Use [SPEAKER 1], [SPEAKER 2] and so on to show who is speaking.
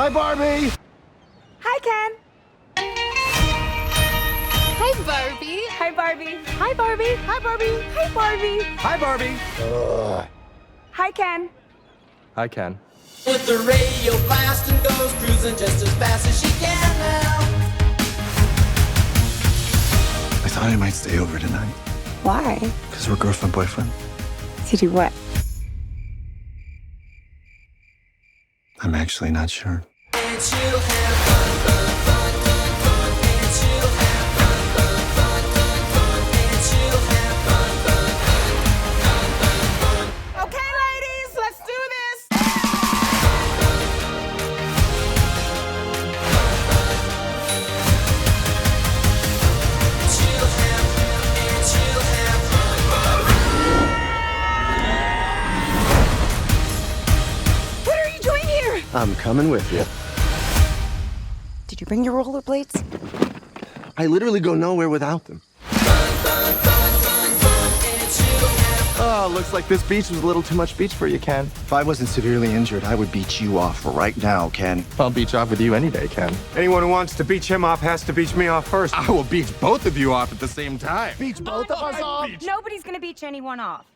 [SPEAKER 1] Hi, Barbie.
[SPEAKER 2] Hi, Ken.
[SPEAKER 3] Hi, Barbie.
[SPEAKER 2] Hi, Barbie. Hi, Barbie. Hi, Barbie. Hi, Barbie.
[SPEAKER 1] Hi, Barbie.
[SPEAKER 2] Hi, Ken.
[SPEAKER 1] Hi, Ken.
[SPEAKER 4] With the radio blast and goes cruising just as fast as she can now.
[SPEAKER 1] I thought I might stay over tonight.
[SPEAKER 2] Why?
[SPEAKER 1] Because we're girlfriend, boyfriend.
[SPEAKER 2] To do what?
[SPEAKER 1] I'm actually not sure.
[SPEAKER 4] And she'll have fun, fun, fun, fun, fun. And she'll have fun, fun, fun, fun, fun. And she'll have fun, fun, fun, fun, fun, fun.
[SPEAKER 2] Okay, ladies, let's do this.
[SPEAKER 4] She'll have fun, and she'll have fun, fun.
[SPEAKER 2] What are you doing here?
[SPEAKER 1] I'm coming with you.
[SPEAKER 2] Did you bring your rollerblades?
[SPEAKER 1] I literally go nowhere without them. Oh, looks like this beach was a little too much beach for you, Ken. If I wasn't severely injured, I would beach you off right now, Ken. I'll beach off with you any day, Ken.
[SPEAKER 5] Anyone who wants to beach him off has to beach me off first.
[SPEAKER 1] I will beach both of you off at the same time. Beach both of us off?
[SPEAKER 2] Nobody's gonna beach anyone off.